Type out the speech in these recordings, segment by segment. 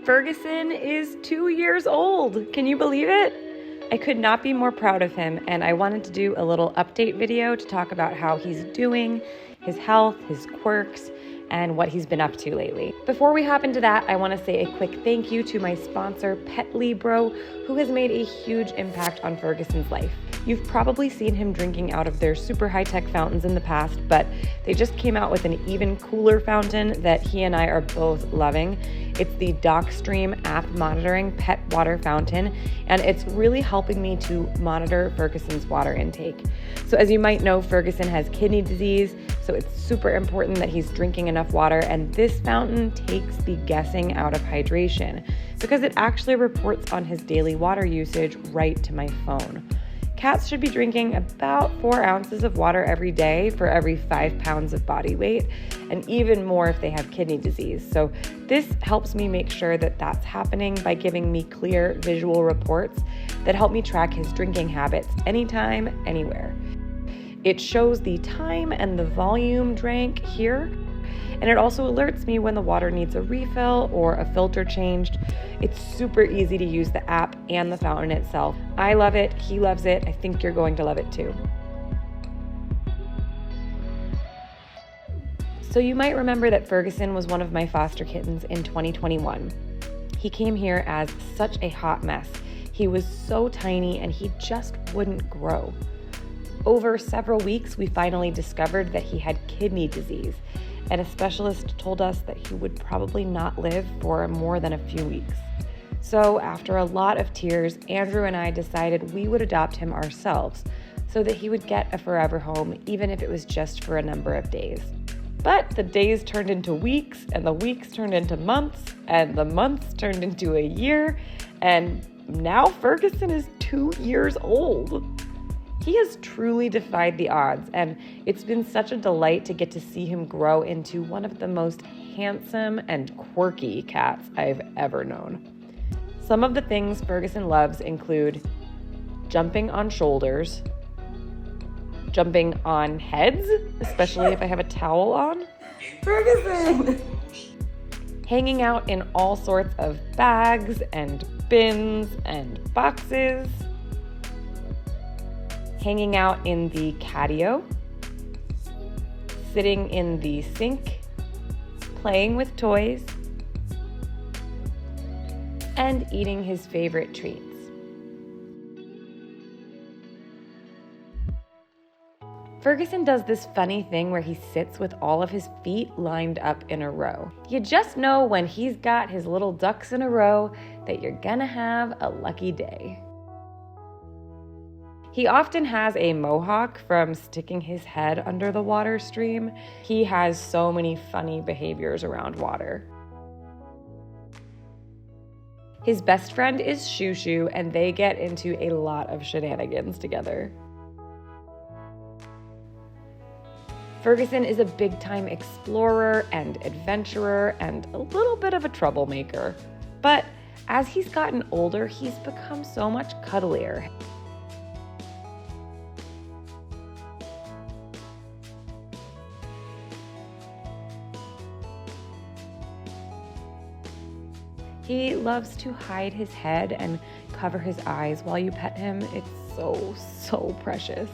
Ferguson is 2 years old. Can you believe it? I could not be more proud of him, and I wanted to do a little update video to talk about how he's doing, his health, his quirks, and what he's been up to lately. Before we hop into that, I want to say a quick thank you to my sponsor, Petlibro, who has made a huge impact on Ferguson's life. You've probably seen him drinking out of their super high-tech fountains in the past, but they just came out with an even cooler fountain that he and I are both loving. It's the DocStream app monitoring pet water fountain, and it's really helping me to monitor Ferguson's water intake. So as you might know, Ferguson has kidney disease, so it's super important that he's drinking enough water, and this fountain takes the guessing out of hydration because it actually reports on his daily water usage right to my phone. Cats should be drinking about 4 ounces of water every day for every 5 pounds of body weight, and even more if they have kidney disease. So this helps me make sure that that's happening by giving me clear visual reports that help me track his drinking habits anytime, anywhere. It shows the time and the volume drank here, and it also alerts me when the water needs a refill or a filter changed. It's super easy to use the app and the fountain itself. I love it, he loves it, I think you're going to love it too. So you might remember that Ferguson was one of my foster kittens in 2021. He came here as such a hot mess. He was so tiny and he just wouldn't grow. Over several weeks, we finally discovered that he had kidney disease, and a specialist told us that he would probably not live for more than a few weeks. So after a lot of tears, Andrew and I decided we would adopt him ourselves so that he would get a forever home, even if it was just for a number of days. But the days turned into weeks, and the weeks turned into months, and the months turned into a year, and now Ferguson is 2 years old. He has truly defied the odds, and it's been such a delight to get to see him grow into one of the most handsome and quirky cats I've ever known. Some of the things Ferguson loves include jumping on shoulders, jumping on heads, especially if I have a towel on, Ferguson! hanging out in all sorts of bags and bins and boxes, hanging out in the catio, sitting in the sink, playing with toys, and eating his favorite treats. Ferguson does this funny thing where he sits with all of his feet lined up in a row. You just know when he's got his little ducks in a row that you're gonna have a lucky day. He often has a mohawk from sticking his head under the water stream. He has so many funny behaviors around water. His best friend is Shoo Shoo, and they get into a lot of shenanigans together. Ferguson is a big-time explorer and adventurer and a little bit of a troublemaker. But as he's gotten older, he's become so much cuddlier. He loves to hide his head and cover his eyes while you pet him. It's so precious.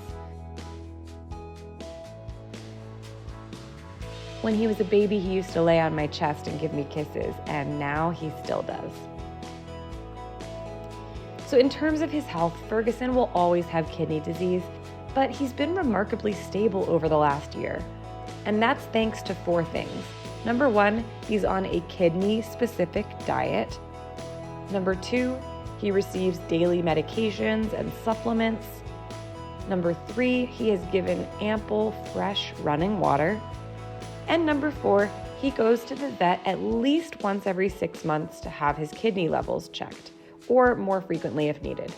When he was a baby, he used to lay on my chest and give me kisses, and now he still does. So in terms of his health, Ferguson will always have kidney disease, but he's been remarkably stable over the last year. And that's thanks to 4 things. Number 1, he's on a kidney-specific diet. Number 2, he receives daily medications and supplements. Number 3, he is given ample, fresh running water. And number 4, he goes to the vet at least once every 6 months to have his kidney levels checked, or more frequently if needed.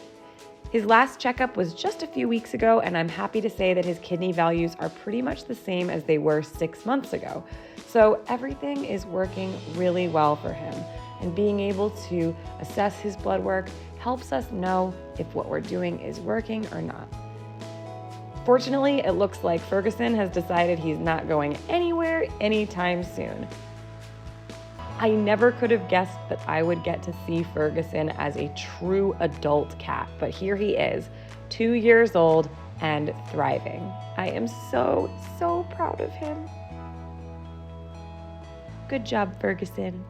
His last checkup was just a few weeks ago, and I'm happy to say that his kidney values are pretty much the same as they were 6 months ago. So everything is working really well for him, and being able to assess his blood work helps us know if what we're doing is working or not. Fortunately, it looks like Ferguson has decided he's not going anywhere anytime soon. I never could have guessed that I would get to see Ferguson as a true adult cat, but here he is, 2 years old and thriving. I am so, so proud of him. Good job, Ferguson.